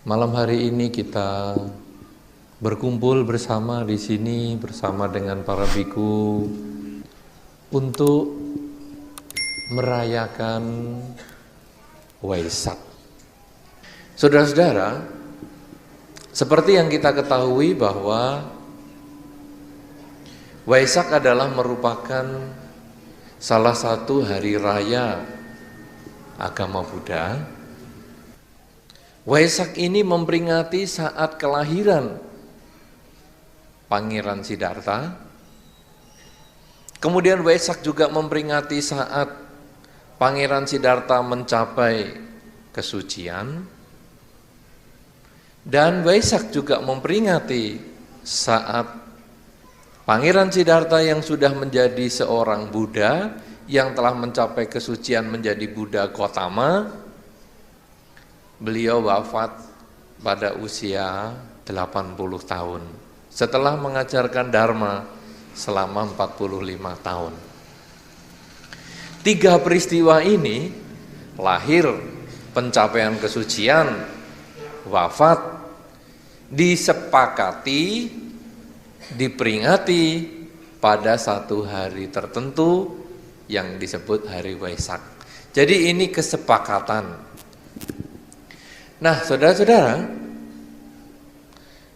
Malam hari ini kita berkumpul bersama di sini bersama dengan para biku untuk merayakan Waisak. Saudara-saudara, seperti yang kita ketahui bahwa Waisak adalah merupakan salah satu hari raya agama Buddha. Waisak ini memperingati saat kelahiran Pangeran Siddhartha. Kemudian Waisak juga memperingati saat Pangeran Siddhartha mencapai kesucian. Dan Waisak juga memperingati saat Pangeran Siddhartha yang sudah menjadi seorang Buddha, yang telah mencapai kesucian menjadi Buddha Gautama, beliau wafat pada usia 80 tahun setelah mengajarkan Dharma selama 45 tahun. Tiga peristiwa ini, lahir, pencapaian kesucian, wafat, disepakati, diperingati pada satu hari tertentu yang disebut hari Waisak. Jadi ini kesepakatan. Nah, saudara-saudara,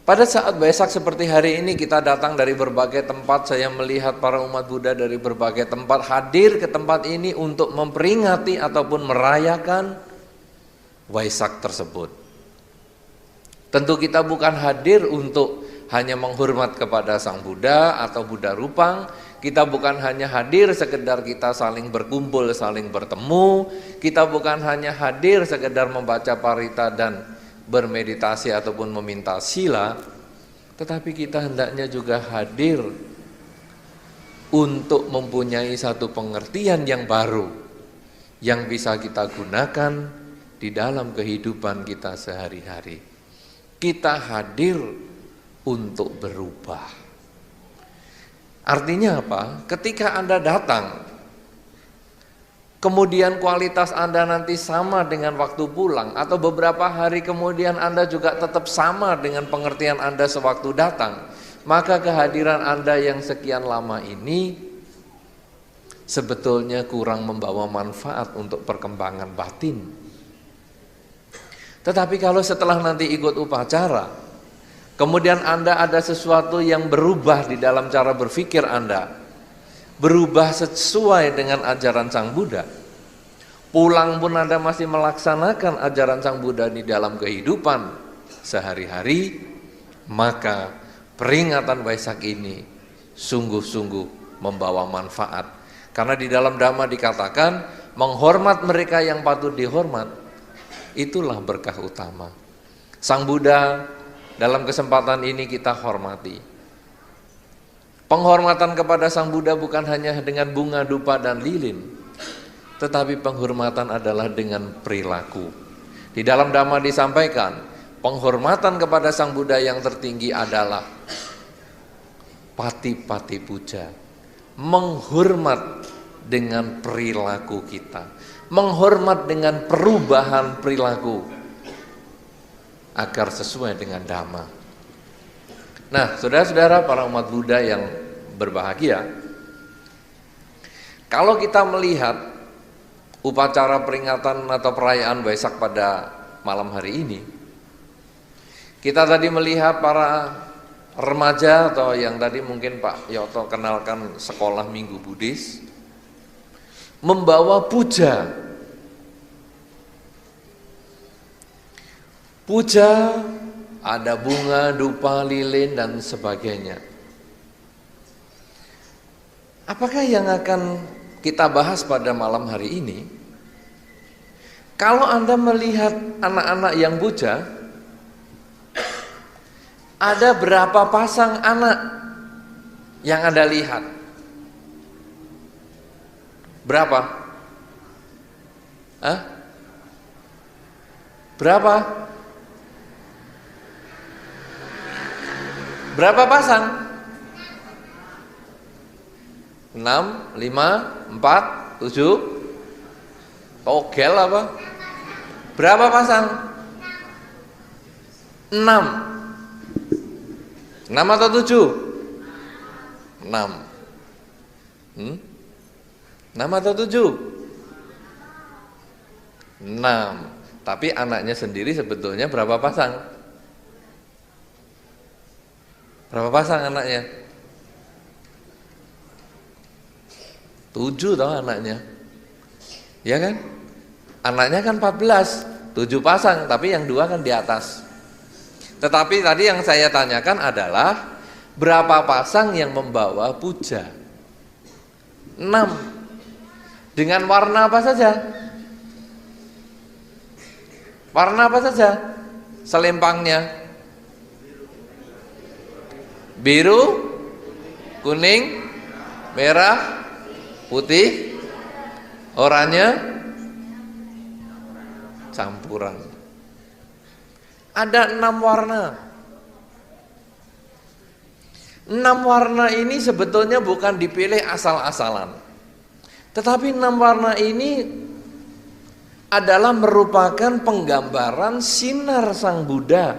pada saat Waisak seperti hari ini kita datang dari berbagai tempat. Saya melihat para umat Buddha dari berbagai tempat hadir ke tempat ini untuk memperingati ataupun merayakan Waisak tersebut. Tentu kita bukan hadir untuk hanya menghormat kepada Sang Buddha atau Buddha Rupang. Kita bukan hanya hadir sekedar kita saling berkumpul, saling bertemu. Kita bukan hanya hadir sekedar membaca parita dan bermeditasi ataupun meminta sila. Tetapi kita hendaknya juga hadir untuk mempunyai satu pengertian yang baru yang bisa kita gunakan di dalam kehidupan kita sehari-hari. Kita hadir untuk berubah. Artinya apa? Ketika Anda datang, kemudian kualitas Anda nanti sama dengan waktu pulang, atau beberapa hari kemudian Anda juga tetap sama dengan pengertian Anda sewaktu datang, maka kehadiran Anda yang sekian lama ini sebetulnya kurang membawa manfaat untuk perkembangan batin. Tetapi kalau setelah nanti ikut upacara, kemudian Anda ada sesuatu yang berubah di dalam cara berpikir Anda, berubah sesuai dengan ajaran Sang Buddha, pulang pun Anda masih melaksanakan ajaran Sang Buddha di dalam kehidupan sehari-hari, maka peringatan Waisak ini sungguh-sungguh membawa manfaat. Karena di dalam Dhamma dikatakan, menghormat mereka yang patut dihormat, itulah berkah utama. Sang Buddha dalam kesempatan ini kita hormati. Penghormatan kepada Sang Buddha bukan hanya dengan bunga, dupa, dan lilin, tetapi penghormatan adalah dengan perilaku. Di dalam Dhamma disampaikan, penghormatan kepada Sang Buddha yang tertinggi adalah pati-pati puja, menghormat dengan perilaku kita, menghormat dengan perubahan perilaku agar sesuai dengan Dhamma. Nah, saudara-saudara para umat Buddha yang berbahagia, kalau kita melihat upacara peringatan atau perayaan Waisak pada malam hari ini, kita tadi melihat para remaja atau yang tadi mungkin Pak Yoto kenalkan sekolah Minggu Buddhis membawa puja. Puja, ada bunga, dupa, lilin, dan sebagainya. Apakah yang akan kita bahas pada malam hari ini? Kalau Anda melihat anak-anak yang puja, ada berapa pasang anak yang Anda lihat? Berapa? Hah? Berapa? Berapa pasang? 6, 5, 4, 7. Togel apa? Berapa pasang? 6. 6 atau 7? 6. 6 atau 7? 6. Tapi anaknya sendiri sebetulnya berapa pasang? Berapa pasang anaknya? 7 toh anaknya. Ya kan? Anaknya kan 14, 7 pasang, tapi yang 2 kan di atas. Tetapi tadi yang saya tanyakan adalah berapa pasang yang membawa puja? 6. Dengan warna apa saja? Warna apa saja selempangnya? Biru, kuning, merah, putih, oranye, campuran. Ada 6 warna. 6 warna ini sebetulnya bukan dipilih asal-asalan. Tetapi 6 warna ini adalah merupakan penggambaran sinar Sang Buddha.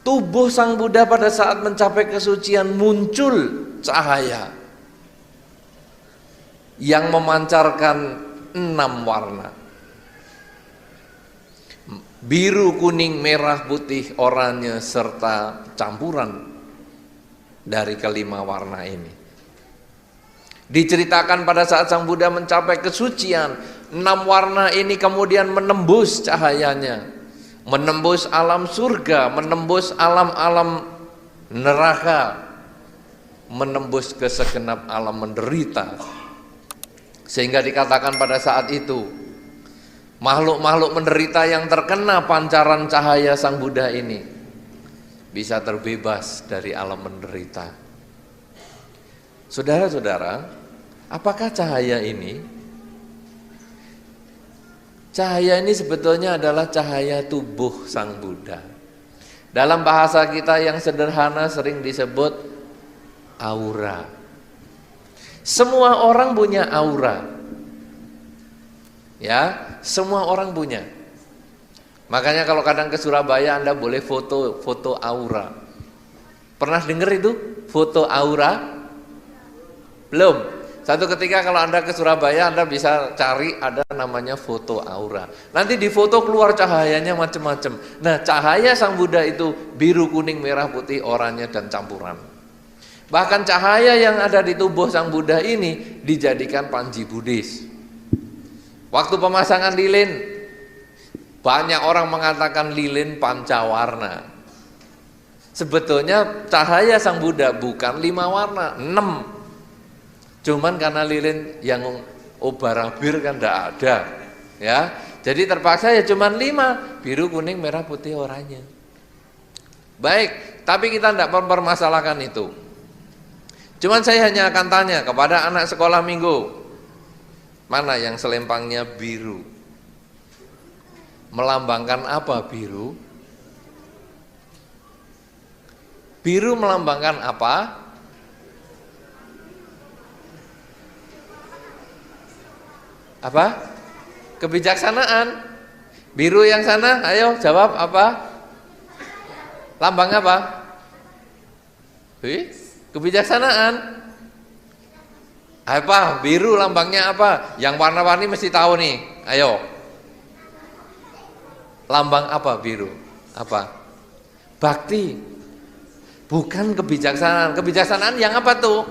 Tubuh Sang Buddha pada saat mencapai kesucian muncul cahaya yang memancarkan 6 warna. Biru, kuning, merah, putih, oranye, serta campuran dari kelima warna ini. Diceritakan pada saat Sang Buddha mencapai kesucian, 6 warna ini kemudian menembus cahayanya, menembus alam surga, menembus alam-alam neraka, menembus ke segenap alam menderita. Sehingga dikatakan pada saat itu, makhluk-makhluk menderita yang terkena pancaran cahaya Sang Buddha ini bisa terbebas dari alam menderita. Saudara-saudara, apakah cahaya ini? Cahaya ini sebetulnya adalah cahaya tubuh Sang Buddha. Dalam bahasa kita yang sederhana sering disebut aura. Semua orang punya aura. Ya, semua orang punya. Makanya kalau kadang ke Surabaya Anda boleh foto aura. Pernah dengar itu? Foto aura? Belum. Satu ketika kalau Anda ke Surabaya, Anda bisa cari ada namanya foto aura. Nanti di foto keluar cahayanya macam-macam. Nah, cahaya Sang Buddha itu biru, kuning, merah, putih, oranye, dan campuran. Bahkan cahaya yang ada di tubuh Sang Buddha ini dijadikan panji Buddhis. Waktu pemasangan lilin, banyak orang mengatakan lilin pancawarna. Sebetulnya cahaya Sang Buddha bukan 5 warna, 6. Cuman karena lilin yang obarabir kan tidak ada, ya. Jadi terpaksa ya cuman 5, biru, kuning, merah, putih, oranye. Baik, tapi kita tidak mempermasalahkan itu. Cuman saya hanya akan tanya kepada anak sekolah minggu, mana yang selempangnya biru? Melambangkan apa biru? Biru melambangkan apa? Apa? Kebijaksanaan. Biru yang sana, ayo jawab apa? Lambang apa? Kebijaksanaan. Apa? Biru lambangnya apa? Yang warna-warni mesti tahu nih. Ayo. Lambang apa biru? Apa? Bakti. Bukan kebijaksanaan. Kebijaksanaan yang apa tuh?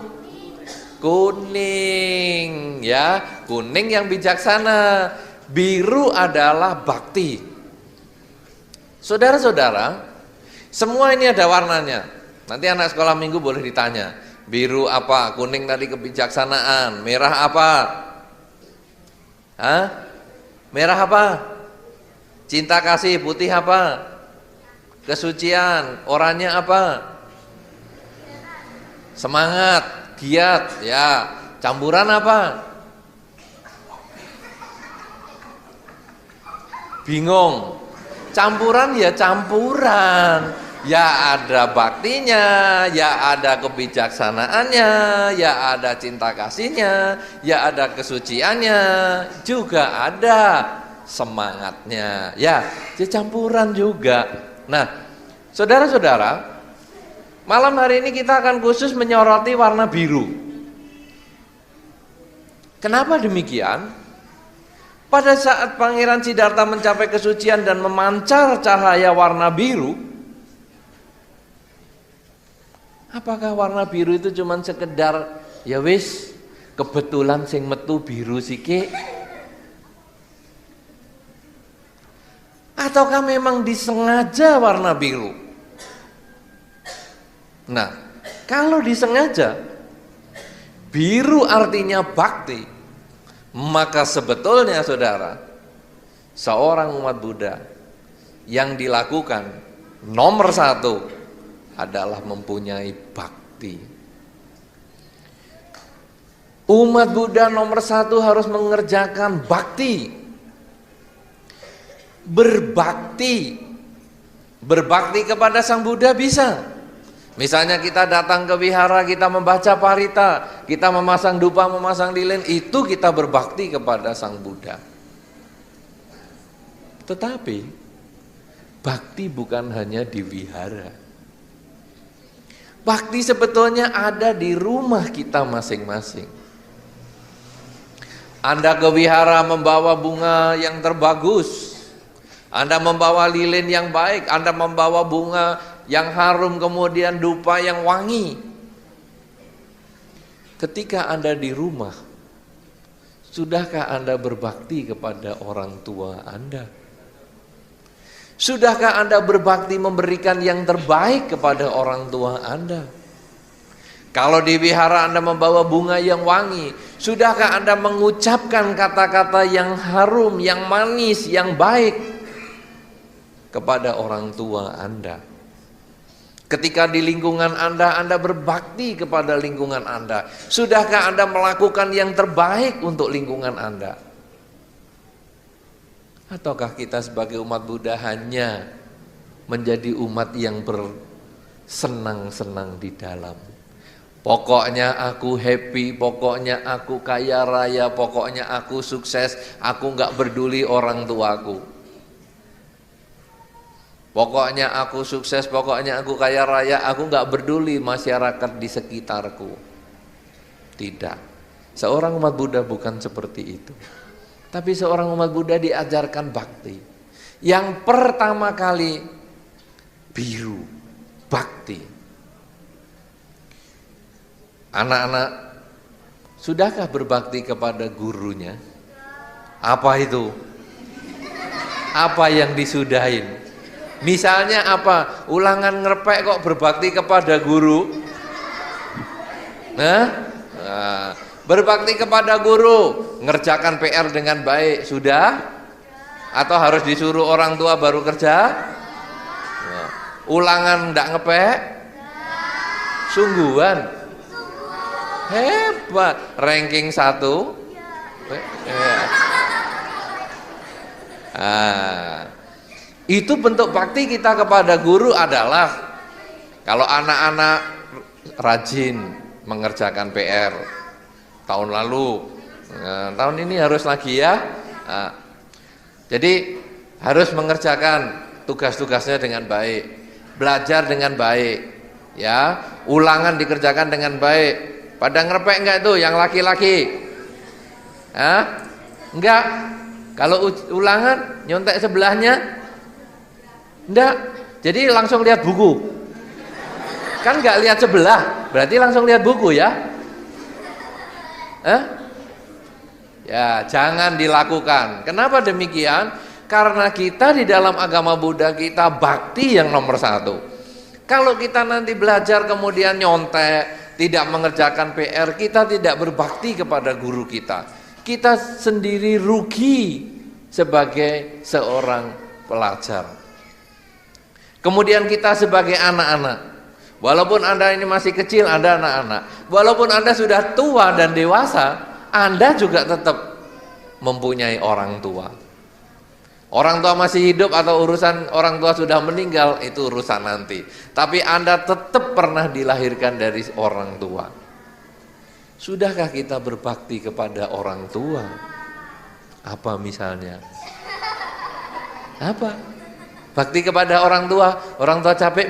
Kuning, ya, kuning yang bijaksana. Biru adalah bakti. Saudara-saudara, semua ini ada warnanya. Nanti anak sekolah minggu boleh ditanya. Biru apa? Kuning tadi kebijaksanaan. Merah apa? Hah? Merah apa? Cinta kasih. Putih apa? Kesucian. Oranye apa? Semangat. Giat, ya. Campuran apa? Bingung. Campuran ya campuran. Ya ada baktinya, ya ada kebijaksanaannya, ya ada cinta kasihnya, ya ada kesuciannya, juga ada semangatnya. Ya, campuran juga. Nah, Saudara-saudara, malam hari ini kita akan khusus menyoroti warna biru. Kenapa demikian? Pada saat Pangeran Siddhartha mencapai kesucian dan memancar cahaya warna biru, apakah warna biru itu cuma sekedar ya wis kebetulan sing metu biru sike? Ataukah memang disengaja warna biru? Nah, kalau disengaja, biru artinya bakti. Maka sebetulnya saudara, seorang umat Buddha yang dilakukan nomor satu adalah mempunyai bakti. Umat Buddha nomor satu harus mengerjakan bakti. Berbakti kepada Sang Buddha bisa. Misalnya kita datang ke wihara, kita membaca parita, kita memasang dupa, memasang lilin, itu kita berbakti kepada Sang Buddha. Tetapi bakti bukan hanya di wihara. Bakti sebetulnya ada di rumah kita masing-masing. Anda ke wihara membawa bunga yang terbagus, Anda membawa lilin yang baik, Anda membawa bunga yang harum, kemudian dupa yang wangi. Ketika Anda di rumah, sudahkah Anda berbakti kepada orang tua Anda? Sudahkah Anda berbakti memberikan yang terbaik kepada orang tua Anda? Kalau di wihara Anda membawa bunga yang wangi, sudahkah Anda mengucapkan kata-kata yang harum, yang manis, yang baik kepada orang tua Anda? Ketika di lingkungan Anda berbakti kepada lingkungan Anda. Sudahkah Anda melakukan yang terbaik untuk lingkungan Anda? Ataukah kita sebagai umat Buddha hanya menjadi umat yang bersenang-senang di dalam? Pokoknya aku happy, pokoknya aku kaya raya, pokoknya aku sukses, aku gak peduli orang tuaku. Pokoknya aku sukses, pokoknya aku kaya raya, aku gak peduli masyarakat di sekitarku. Tidak. Seorang umat Buddha bukan seperti itu. Tapi seorang umat Buddha diajarkan bakti. Yang pertama kali biru, bakti. Anak-anak, sudahkah berbakti kepada gurunya? Apa itu? Apa yang disudahin? Misalnya apa? Ulangan ngerpek kok berbakti kepada guru? Berbakti kepada guru, ngerjakan PR dengan baik, sudah? Atau harus disuruh orang tua baru kerja? Ulangan ndak ngepek? Sungguhan? Hebat, ranking 1. Itu bentuk bakti kita kepada guru adalah kalau anak-anak rajin mengerjakan PR tahun lalu, tahun ini harus lagi ya. Jadi harus mengerjakan tugas-tugasnya dengan baik, belajar dengan baik, ya, ulangan dikerjakan dengan baik. Pada ngerepek enggak itu yang laki-laki? Enggak. Kalau ulangan nyontek sebelahnya? Enggak, jadi langsung lihat buku. Kan enggak lihat sebelah, berarti langsung lihat buku ya. Ya, jangan dilakukan. Kenapa demikian? Karena kita di dalam agama Buddha kita bakti yang nomor satu. Kalau kita nanti belajar kemudian nyontek, tidak mengerjakan PR, kita tidak berbakti kepada guru kita. Kita sendiri rugi sebagai seorang pelajar. Kemudian kita sebagai anak-anak, walaupun Anda ini masih kecil, Anda anak-anak, walaupun Anda sudah tua dan dewasa, Anda juga tetap mempunyai orang tua. Orang tua masih hidup atau urusan orang tua sudah meninggal, itu urusan nanti. Tapi Anda tetap pernah dilahirkan dari orang tua. Sudahkah kita berbakti kepada orang tua? Apa misalnya? Apa? Bakti kepada orang tua capek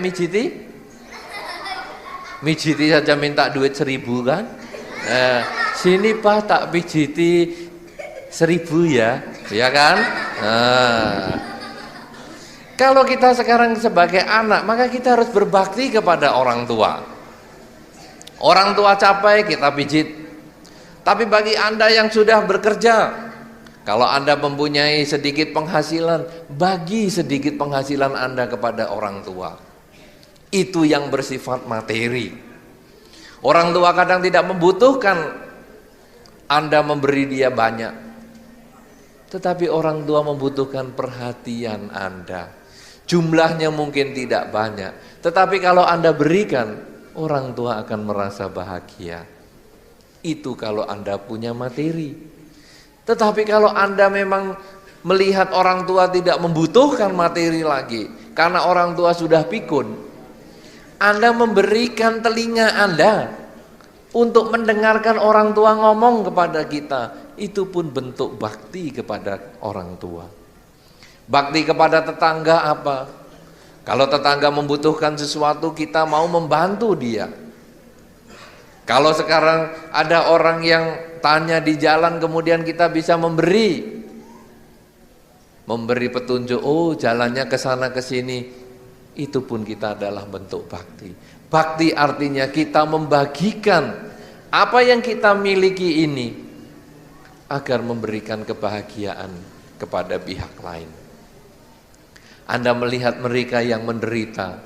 mijiti saja minta duit 1.000 kan. Sini Pak tak pijiti 1.000 ya kan. Kalau kita sekarang sebagai anak, maka kita harus berbakti kepada orang tua. Orang tua capek, kita pijit. Tapi bagi Anda yang sudah bekerja, kalau Anda mempunyai sedikit penghasilan, bagi sedikit penghasilan Anda kepada orang tua. Itu yang bersifat materi. Orang tua kadang tidak membutuhkan Anda memberi dia banyak, tetapi orang tua membutuhkan perhatian Anda. Jumlahnya mungkin tidak banyak, tetapi kalau Anda berikan, orang tua akan merasa bahagia. Itu kalau Anda punya materi. Tetapi kalau Anda memang melihat orang tua tidak membutuhkan materi lagi, karena orang tua sudah pikun, Anda memberikan telinga Anda untuk mendengarkan orang tua ngomong kepada kita, itu pun bentuk bakti kepada orang tua. Bakti kepada tetangga apa? Kalau tetangga membutuhkan sesuatu, kita mau membantu dia. Kalau sekarang ada orang yang tanya di jalan, kemudian kita bisa memberi petunjuk, oh jalannya ke sana ke sini, itu pun kita adalah bentuk bakti. Bakti artinya kita membagikan apa yang kita miliki ini agar memberikan kebahagiaan kepada pihak lain. Anda melihat mereka yang menderita,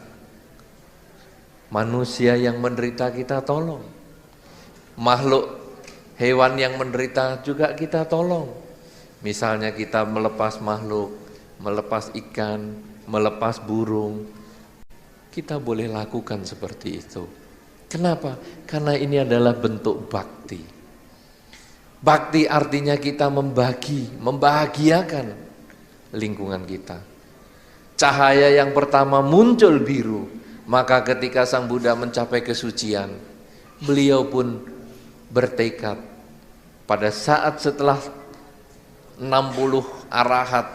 manusia yang menderita kita tolong, makhluk hewan yang menderita juga kita tolong. Misalnya kita melepas makhluk, melepas ikan, melepas burung, kita boleh lakukan seperti itu. Kenapa? Karena ini adalah bentuk bakti. Bakti artinya kita membagi, membahagiakan lingkungan kita. Cahaya yang pertama muncul biru, maka ketika Sang Buddha mencapai kesucian, beliau pun bertekad pada saat setelah 60 arahat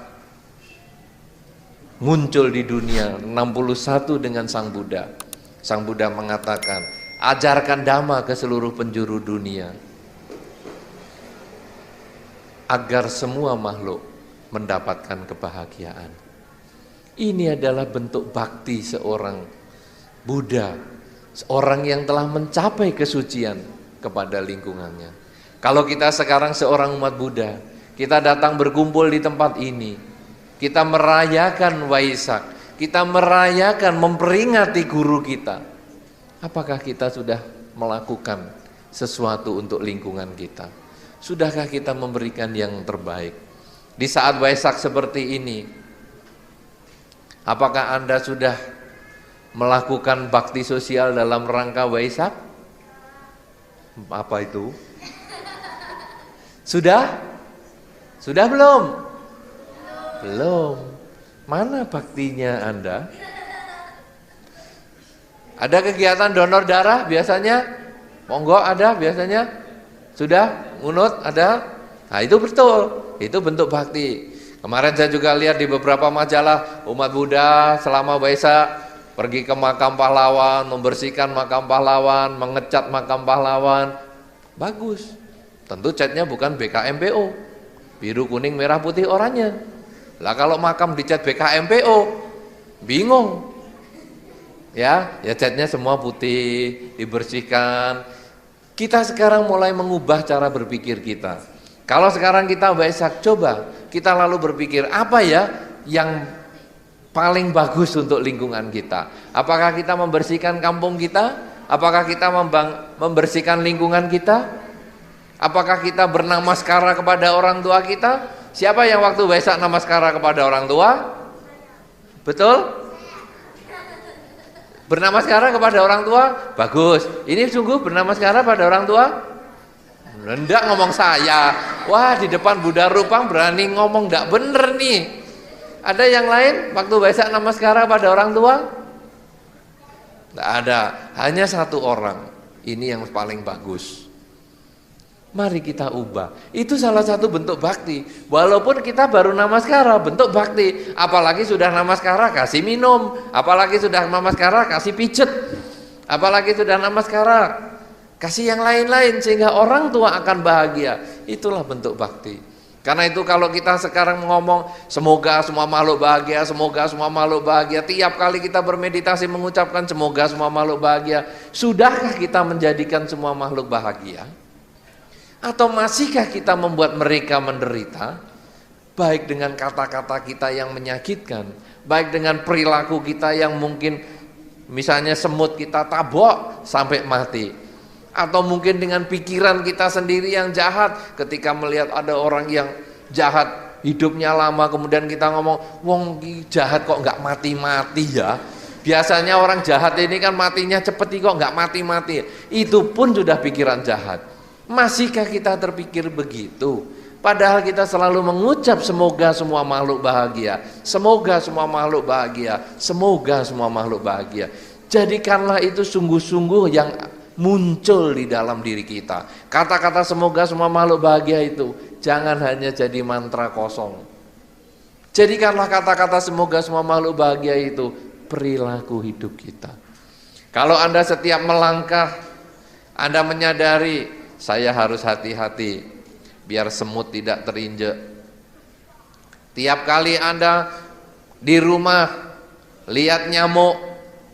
muncul di dunia, 61 dengan Sang Buddha. Sang Buddha mengatakan, ajarkan Dhamma ke seluruh penjuru dunia, agar semua makhluk mendapatkan kebahagiaan. Ini adalah bentuk bakti seorang Buddha, seorang yang telah mencapai kesucian kepada lingkungannya. Kalau kita sekarang seorang umat Buddha, kita datang berkumpul di tempat ini, kita merayakan Waisak, kita merayakan, memperingati guru kita. Apakah kita sudah melakukan sesuatu untuk lingkungan kita? Sudahkah kita memberikan yang terbaik? Di saat Waisak seperti ini, apakah Anda sudah melakukan bakti sosial dalam rangka Waisak? Apa itu? Sudah? Sudah belum? Belum. Mana baktinya Anda? Ada kegiatan donor darah biasanya? Monggo ada biasanya? Sudah? Ngunut ada? Nah itu betul, itu bentuk bakti. Kemarin saya juga lihat di beberapa majalah, umat Buddha selama Waisak pergi ke makam pahlawan, membersihkan makam pahlawan, mengecat makam pahlawan. Bagus. Tentu catnya bukan BKMPO, biru kuning merah putih oranye. Lah kalau makam dicat BKMPO, bingung. Ya catnya semua putih, dibersihkan. Kita sekarang mulai mengubah cara berpikir kita. Kalau sekarang kita Waisak, coba kita lalu berpikir apa ya yang paling bagus untuk lingkungan kita. Apakah kita membersihkan kampung kita? Apakah kita membersihkan lingkungan kita? Apakah kita bernamaskara kepada orang tua kita? Siapa yang waktu Waisak namaskara kepada orang tua? Betul? Bernamaskara kepada orang tua? Bagus. Ini sungguh bernamaskara pada orang tua? Ndak ngomong saya. Wah, di depan Buddha Rupang berani ngomong ndak bener nih. Ada yang lain waktu Waisak namaskara pada orang tua? Ndak ada. Hanya satu orang. Ini yang paling bagus. Mari kita ubah. Itu salah satu bentuk bakti. Walaupun kita baru namaskara, bentuk bakti. Apalagi sudah namaskara kasih minum, apalagi sudah namaskara kasih pijet, apalagi sudah namaskara kasih yang lain-lain sehingga orang tua akan bahagia. Itulah bentuk bakti. Karena itu kalau kita sekarang ngomong semoga semua makhluk bahagia, semoga semua makhluk bahagia, tiap kali kita bermeditasi mengucapkan semoga semua makhluk bahagia, sudahkah kita menjadikan semua makhluk bahagia? Atau masihkah kita membuat mereka menderita? Baik dengan kata-kata kita yang menyakitkan, baik dengan perilaku kita yang mungkin misalnya semut kita tabok sampai mati, atau mungkin dengan pikiran kita sendiri yang jahat ketika melihat ada orang yang jahat hidupnya lama, kemudian kita ngomong wong jahat kok nggak mati-mati ya. Biasanya orang jahat ini kan matinya cepet kok nggak mati-mati. Itu pun sudah pikiran jahat. Masihkah kita terpikir begitu? Padahal kita selalu mengucap semoga semua makhluk bahagia, semoga semua makhluk bahagia, semoga semua makhluk bahagia. Jadikanlah itu sungguh-sungguh yang muncul di dalam diri kita. Kata-kata semoga semua makhluk bahagia itu jangan hanya jadi mantra kosong. Jadikanlah kata-kata semoga semua makhluk bahagia itu perilaku hidup kita. Kalau Anda setiap melangkah, Anda menyadari saya harus hati-hati biar semut tidak terinjek. Tiap kali Anda di rumah lihat nyamuk,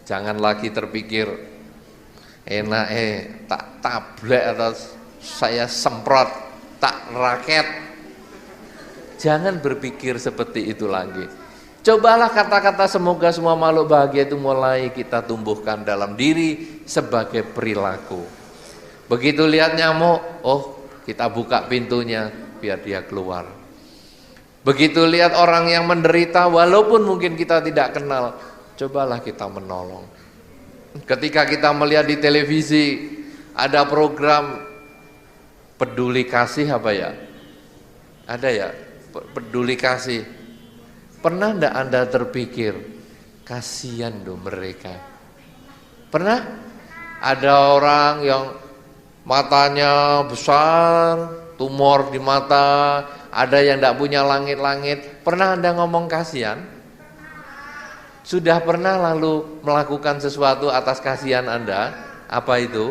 jangan lagi terpikir enak tak tablek atau saya semprot, tak raket. Jangan berpikir seperti itu lagi. Cobalah kata-kata semoga semua makhluk bahagia itu mulai kita tumbuhkan dalam diri sebagai perilaku. Begitu lihat nyamuk, oh kita buka pintunya biar dia keluar. Begitu lihat orang yang menderita, walaupun mungkin kita tidak kenal, cobalah kita menolong. Ketika kita melihat di televisi ada program peduli kasih apa ya? Ada ya, peduli kasih. Pernah enggak Anda terpikir kasihan loh mereka? Pernah? Ada orang yang matanya besar, tumor di mata, ada yang enggak punya langit-langit. Pernah Anda ngomong kasihan? Sudah pernah lalu melakukan sesuatu atas kasihan Anda? Apa itu?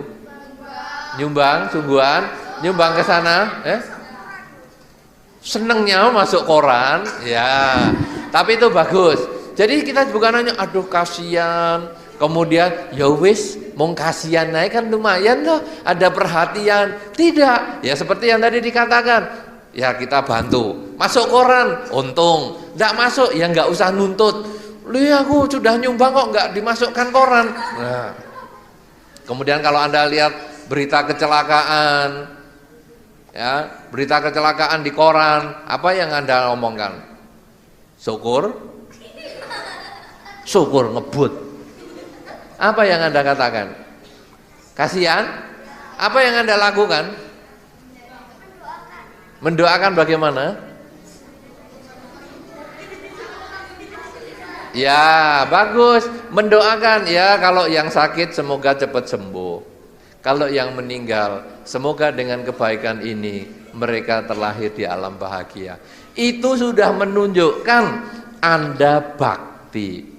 Nyumbang, sungguhan, nyumbang ke sana, senengnya masuk koran, ya. Tapi itu bagus. Jadi kita bukan hanya aduh kasihan, kemudian ya wis, mau kasihan naik kan lumayan loh, ada perhatian. Tidak, ya seperti yang tadi dikatakan. Ya kita bantu, masuk koran, untung. Enggak masuk, ya enggak usah nuntut. Lihat aku sudah nyumbang kok nggak dimasukkan koran. Nah, kemudian kalau Anda lihat berita kecelakaan, ya berita kecelakaan di koran, apa yang Anda omongkan? Syukur, syukur ngebut. Apa yang Anda katakan? Kasihan? Apa yang Anda lakukan? Mendoakan bagaimana? Ya bagus, mendoakan ya kalau yang sakit semoga cepat sembuh. Kalau yang meninggal semoga dengan kebaikan ini mereka terlahir di alam bahagia. Itu sudah menunjukkan Anda bakti.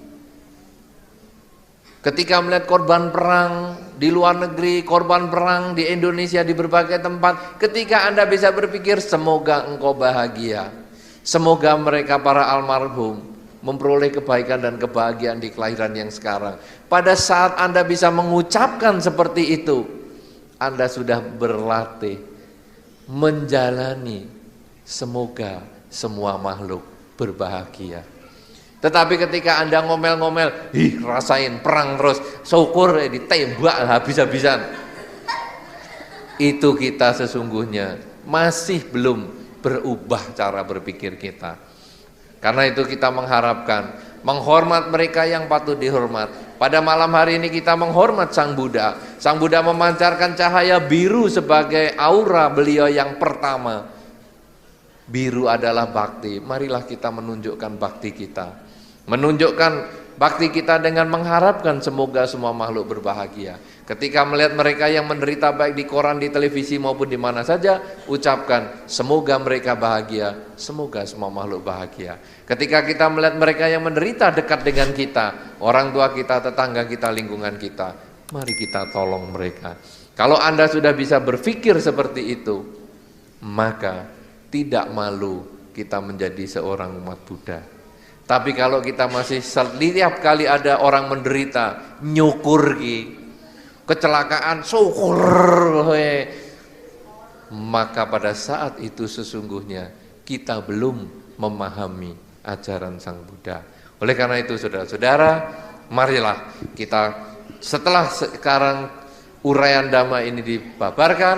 Ketika melihat korban perang di luar negeri, korban perang di Indonesia di berbagai tempat, ketika Anda bisa berpikir semoga engkau bahagia, semoga mereka para almarhum memperoleh kebaikan dan kebahagiaan di kelahiran yang sekarang. Pada saat Anda bisa mengucapkan seperti itu, Anda sudah berlatih menjalani semoga semua makhluk berbahagia. Tetapi ketika Anda ngomel-ngomel, rasain perang terus, syukur ditembak habis-habisan. Itu kita sesungguhnya masih belum berubah cara berpikir kita. Karena itu kita mengharapkan menghormat mereka yang patut dihormat. Pada malam hari ini kita menghormat Sang Buddha. Sang Buddha memancarkan cahaya biru sebagai aura beliau yang pertama. Biru adalah bakti. Marilah kita menunjukkan bakti kita. Menunjukkan bakti kita dengan mengharapkan semoga semua makhluk berbahagia. Ketika melihat mereka yang menderita baik di koran, di televisi maupun di mana saja, ucapkan semoga mereka bahagia, semoga semua makhluk bahagia. Ketika kita melihat mereka yang menderita dekat dengan kita, orang tua kita, tetangga kita, lingkungan kita, mari kita tolong mereka. Kalau Anda sudah bisa berpikir seperti itu, maka tidak malu kita menjadi seorang umat Buddha. Tapi kalau kita masih setiap kali ada orang menderita, nyukur kecelakaan, syukur, maka pada saat itu sesungguhnya kita belum memahami ajaran Sang Buddha. Oleh karena itu saudara-saudara, marilah kita setelah sekarang uraian Dhamma ini dibabarkan,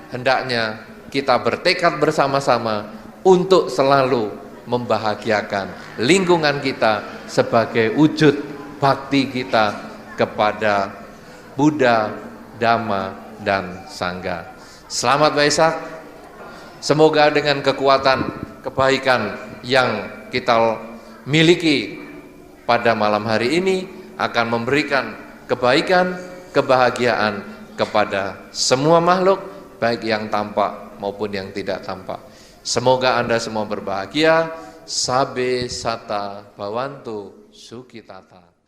hendaknya kita bertekad bersama-sama untuk selalu membahagiakan lingkungan kita sebagai wujud bakti kita kepada Buddha, Dhamma, dan Sangha. Selamat Waisak. Semoga dengan kekuatan kebaikan yang kita miliki pada malam hari ini akan memberikan kebaikan, kebahagiaan kepada semua makhluk, baik yang tampak maupun yang tidak tampak. Semoga Anda semua berbahagia. Sabe sata bhavantu sukhitata.